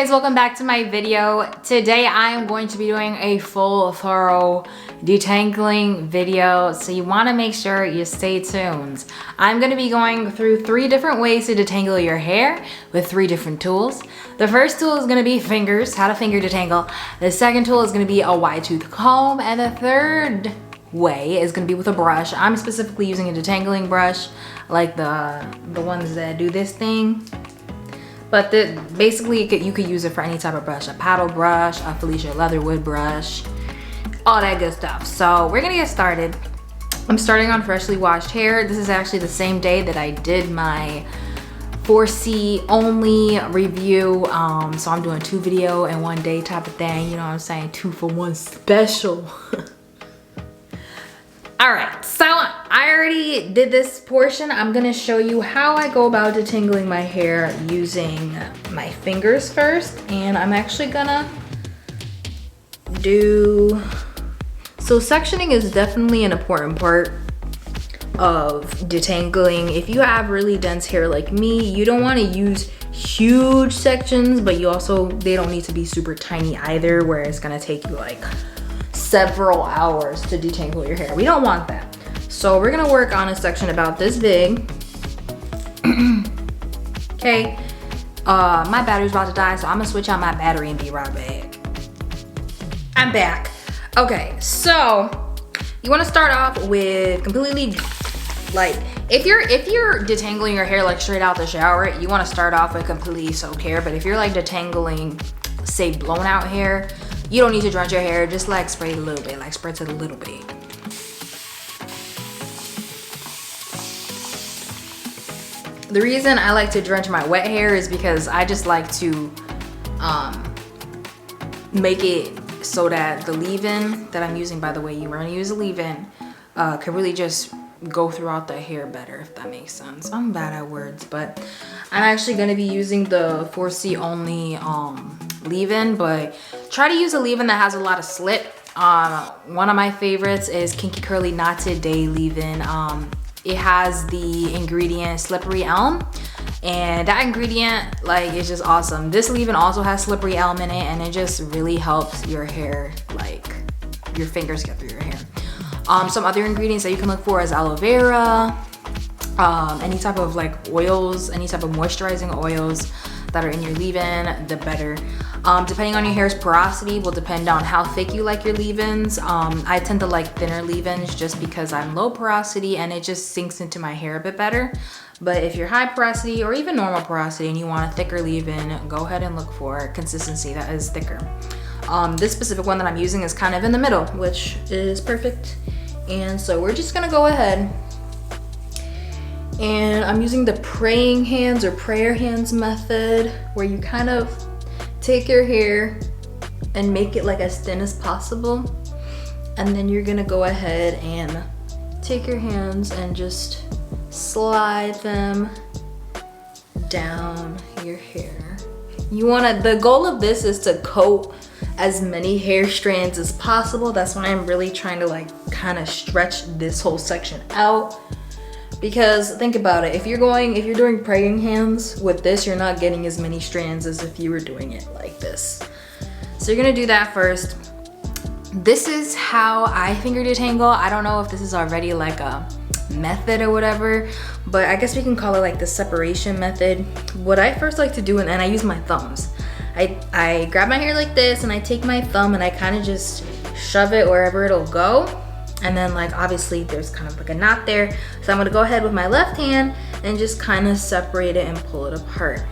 guys, welcome back to my video. Today I am going to be doing a full thorough detangling video, so you want to make sure you stay tuned. I'm going to be going through 3 different ways to detangle your hair with 3 different tools. The first tool is going to be fingers, how to finger detangle. The second tool is going to be a wide tooth comb, and the third way is going to be with a brush. I'm specifically using a detangling brush, like the ones that do this thing. But basically you could use it for any type of brush, a paddle brush, a Felicia Leatherwood brush, all that good stuff. So we're gonna get started. I'm starting on freshly washed hair. This is actually the same day that I did my 4C only review. So I'm doing 2 video in 1 day type of thing. You know what I'm saying? 2 for 1 special. All right, so I already did this portion. I'm gonna show you how I go about detangling my hair using my fingers first. And I'm actually gonna so sectioning is definitely an important part of detangling. If you have really dense hair like me, you don't wanna use huge sections, but they don't need to be super tiny either, where it's gonna take you like several hours to detangle your hair. We don't want that. So we're gonna work on a section about this big. Okay, my battery's about to die, so I'm gonna switch out my battery and be right back. I'm back. Okay, so you wanna start off with completely, like, if you're detangling your hair like straight out the shower, you wanna start off with completely soaked hair. But if you're like detangling, say, blown out hair, you don't need to drench your hair, just like spray it a little bit, like spritz it a little bit. The reason I like to drench my wet hair is because I just like to make it so that the leave-in that I'm using, by the way, you want to use a leave-in, can really just go throughout the hair better, if that makes sense. I'm bad at words, but I'm actually going to be using the 4C only leave-in, but try to use a leave-in that has a lot of slip. One of my favorites is Kinky Curly Knotted Day leave-in. It has the ingredient slippery elm, and that ingredient, like, is just awesome. This leave-in also has slippery elm in it, and it just really helps your hair, like, your fingers get through your hair. Some other ingredients that you can look for is aloe vera, any type of like oils, any type of moisturizing oils that are in your leave-in, the better. Depending on your hair's porosity will depend on how thick you like your leave-ins. I tend to like thinner leave-ins just because I'm low porosity and it just sinks into my hair a bit better. But if you're high porosity or even normal porosity and you want a thicker leave-in, go ahead and look for consistency that is thicker. This specific one that I'm using is kind of in the middle, which is perfect. And so we're just gonna go ahead, and I'm using the praying hands or prayer hands method, where you kind of take your hair and make it like as thin as possible. And then you're gonna go ahead and take your hands and just slide them down your hair. The goal of this is to coat as many hair strands as possible. That's why I'm really trying to like kind of stretch this whole section out. Because think about it, if you're doing praying hands with this, you're not getting as many strands as if you were doing it like this. So you're gonna do that first. This is how I finger detangle. I don't know if this is already like a method or whatever, but I guess we can call it like the separation method. What I first like to do, and I use my thumbs. I grab my hair like this, and I take my thumb and I kind of just shove it wherever it'll go. And then, like, obviously there's kind of like a knot there. So I'm gonna go ahead with my left hand and just kind of separate it and pull it apart.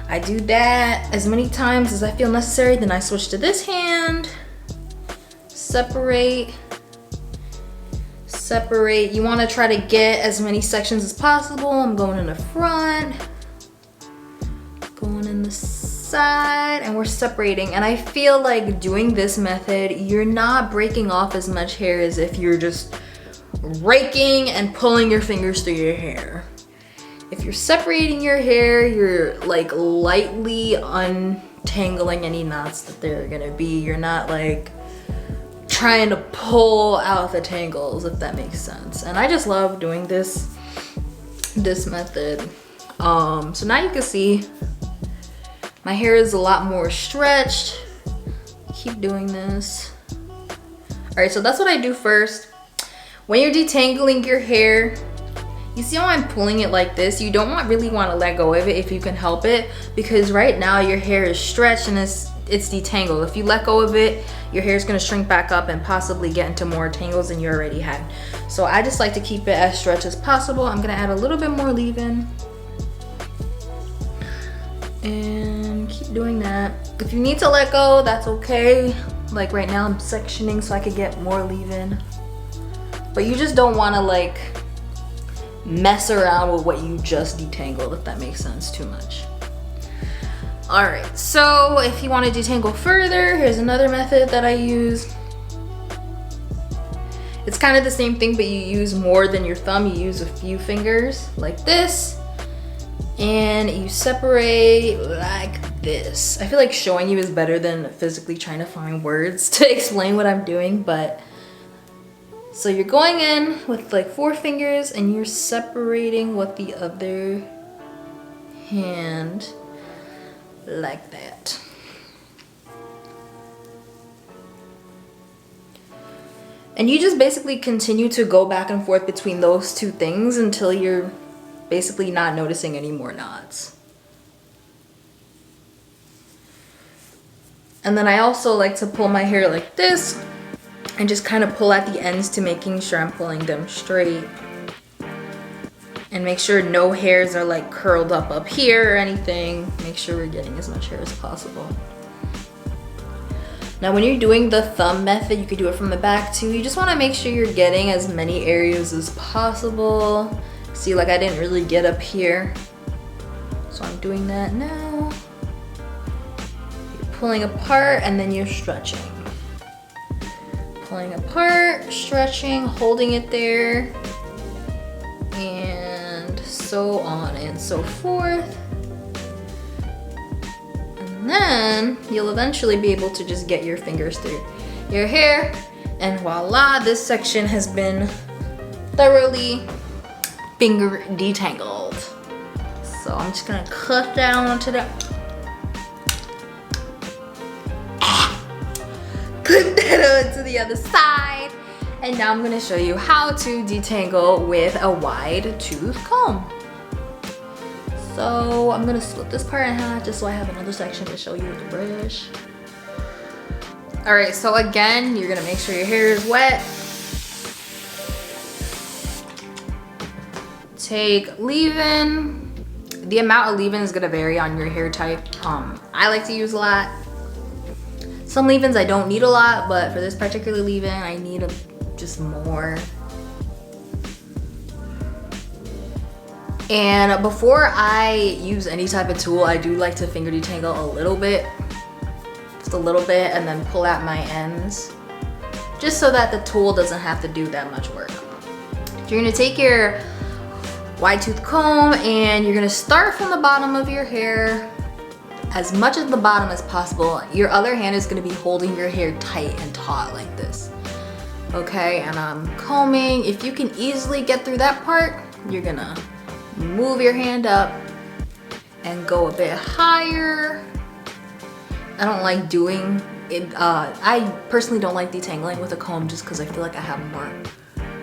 I do that as many times as I feel necessary. Then I switch to this hand, separate. You wanna try to get as many sections as possible. I'm going in the front, going in the side, and we're separating. And I feel like doing this method, you're not breaking off as much hair as if you're just raking and pulling your fingers through your hair. If you're separating your hair, you're like lightly untangling any knots that there are gonna be. You're not like trying to pull out the tangles, if that makes sense. And I just love doing this method. So now you can see My hair is a lot more stretched. Keep doing this. All right, so that's what I do first. When you're detangling your hair, you see how I'm pulling it like this? You don't really want to let go of it if you can help it, because right now your hair is stretched and it's detangled. If you let go of it, your hair is going to shrink back up and possibly get into more tangles than you already had. So I just like to keep it as stretched as possible. I'm going to add a little bit more leave-in. And keep doing that. If you need to let go, that's okay. Like right now I'm sectioning so I could get more leave-in. But you just don't want to like mess around with what you just detangled, if that makes sense too much. All right, so if you want to detangle further, here's another method that I use. It's kind of the same thing, but you use more than your thumb. You use a few fingers like this, and you separate like this. I feel like showing you is better than physically trying to find words to explain what I'm doing, but so you're going in with like 4 fingers and you're separating with the other hand like that. And you just basically continue to go back and forth between those 2 things until you're basically not noticing any more knots. And then I also like to pull my hair like this and just kind of pull at the ends to making sure I'm pulling them straight. And make sure no hairs are like curled up here or anything. Make sure we're getting as much hair as possible. Now when you're doing the thumb method, you could do it from the back too. You just want to make sure you're getting as many areas as possible. See, like I didn't really get up here. So I'm doing that now. You're pulling apart and then you're stretching. Pulling apart, stretching, holding it there, and so on and so forth. And then you'll eventually be able to just get your fingers through your hair, and voila, this section has been thoroughly finger detangled. So I'm just gonna cut down onto the put that onto the other side. And now I'm gonna show you how to detangle with a wide tooth comb. So I'm gonna split this part in half just so I have another section to show you with the brush. All right, so again, you're gonna make sure your hair is wet. Take leave-in. The amount of leave-in is gonna vary on your hair type. I like to use a lot. Some leave-ins I don't need a lot, but for this particular leave-in, I need just more. And before I use any type of tool, I do like to finger detangle a little bit, just a little bit, and then pull at my ends, just so that the tool doesn't have to do that much work. You're gonna take your wide tooth comb and you're gonna start from the bottom of your hair, as much at the bottom as possible. Your other hand is gonna be holding your hair tight and taut like this. Okay, and I'm combing. If you can easily get through that part, you're gonna move your hand up and go a bit higher. I don't like doing it. I personally don't like detangling with a comb just because I feel like I have more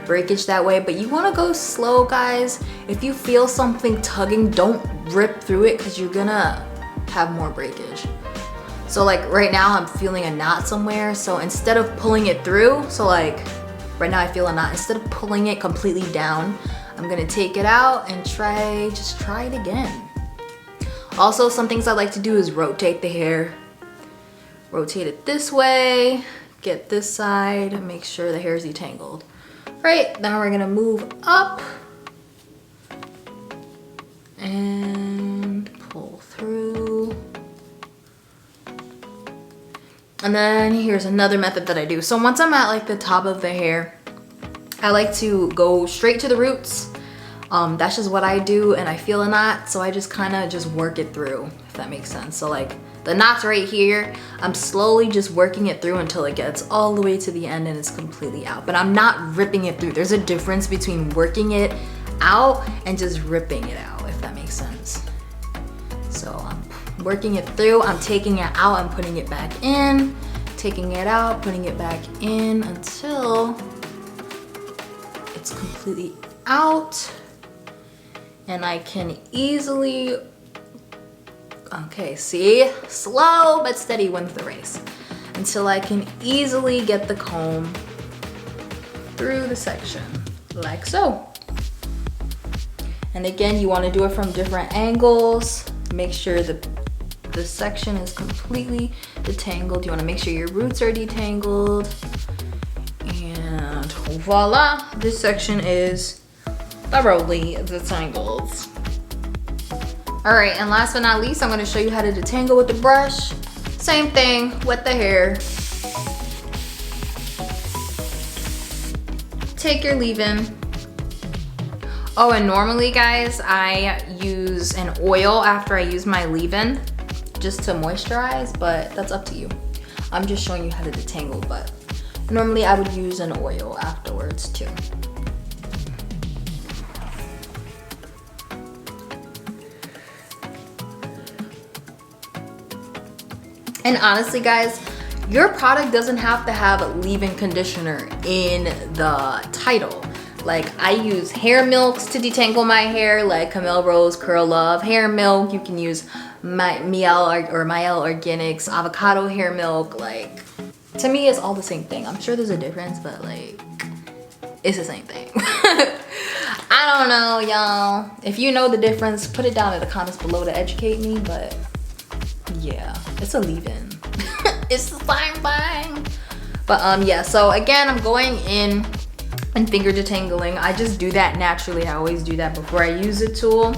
breakage that way, but you wanna go slow, guys. If you feel something tugging, don't rip through it because you're gonna have more breakage. So like right now I'm feeling a knot somewhere, so instead of pulling it through, so like right now I feel a knot, instead of pulling it completely down, I'm gonna take it out and just try it again. Also, some things I like to do is rotate the hair. Rotate it this way, get this side, make sure the hair is detangled. Right, now we're gonna move up and pull through. And then here's another method that I do. So once I'm at like the top of the hair, I like to go straight to the roots. That's just what I do, and I feel a knot, so I just kind of just work it through, if that makes sense. So like the knot's right here, I'm slowly just working it through until it gets all the way to the end and it's completely out. But I'm not ripping it through. There's a difference between working it out and just ripping it out, if that makes sense. So I'm working it through. I'm taking it out and putting it back in, taking it out, putting it back in until it's completely out. And I can easily, okay, see, slow but steady wins the race. Until I can easily get the comb through the section, like so. And again, you want to do it from different angles. Make sure the section is completely detangled. You want to make sure your roots are detangled. And voila, this section is thoroughly detangled. All right, and last but not least, I'm going to show you how to detangle with the brush. Same thing with the hair. Take your leave-in. Oh, and normally guys, I use an oil after I use my leave-in just to moisturize, but that's up to you. I'm just showing you how to detangle, but normally I would use an oil afterwards too. And honestly guys, your product doesn't have to have leave-in conditioner in the title. Like I use hair milks to detangle my hair, like Camille Rose Curl Love hair milk. You can use Miel Organics avocado hair milk. Like to me it's all the same thing. I'm sure there's a difference, but like it's the same thing. I don't know, y'all. If you know the difference, put it down in the comments below to educate me, but yeah, it's a leave-in. It's the same thing. But yeah, so again, I'm going in and finger detangling. I just do that naturally. I always do that before I use a tool.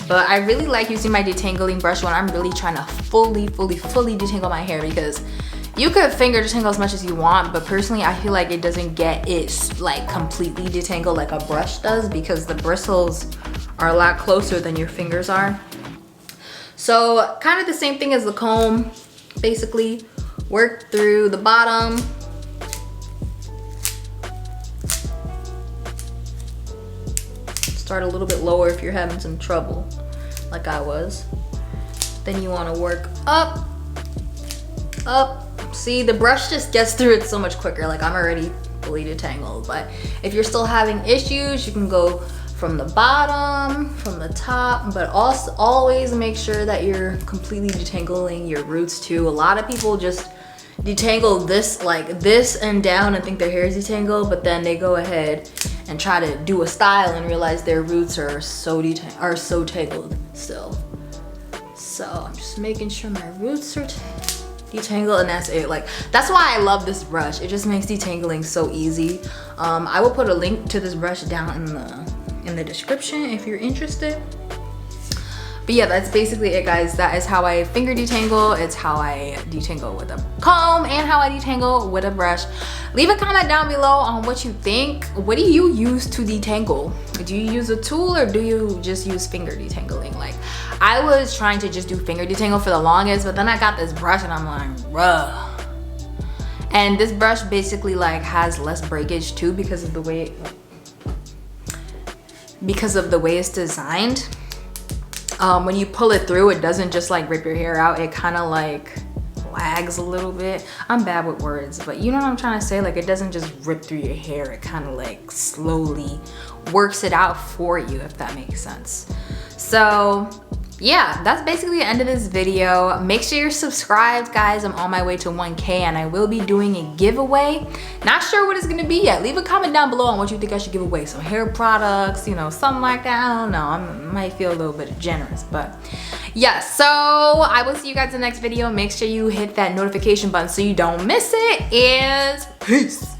But I really like using my detangling brush when I'm really trying to fully detangle my hair, because you could finger detangle as much as you want, but personally I feel like it doesn't get it like completely detangled like a brush does, because the bristles are a lot closer than your fingers are. So kind of the same thing as the comb. Basically work through the bottom. Start a little bit lower if you're having some trouble like I was. Then you want to work up. See, the brush just gets through it so much quicker. Like I'm already fully detangled, but if you're still having issues, you can go from the bottom, from the top, but also always make sure that you're completely detangling your roots too. A lot of people just detangle this like this and down and think their hair is detangled, but then they go ahead and try to do a style and realize their roots are so tangled still. So I'm just making sure my roots are detangled, and that's it. Like that's why I love this brush. It just makes detangling so easy. I will put a link to this brush down in the description if you're interested. But yeah, that's basically it guys. That is how I finger detangle. It's how I detangle with a comb and how I detangle with a brush. Leave a comment down below on what you think. What do you use to detangle? Do you use a tool or do you just use finger detangling? Like I was trying to just do finger detangle for the longest, but then I got this brush and I'm like, bruh. And this brush basically like has less breakage too because of the way it's designed. When you pull it through, it doesn't just like rip your hair out. It kind of like lags a little bit. I'm bad with words, but you know what I'm trying to say? Like it doesn't just rip through your hair. It kind of like slowly works it out for you, if that makes sense. So yeah, that's basically the end of this video. Make sure you're subscribed, guys. I'm on my way to 1K and I will be doing a giveaway. Not sure what it's gonna be yet. Leave a comment down below on what you think I should give away. Some hair products, you know, something like that. I don't know. I might feel a little bit generous, but yeah. So I will see you guys in the next video. Make sure you hit that notification button so you don't miss it, and peace.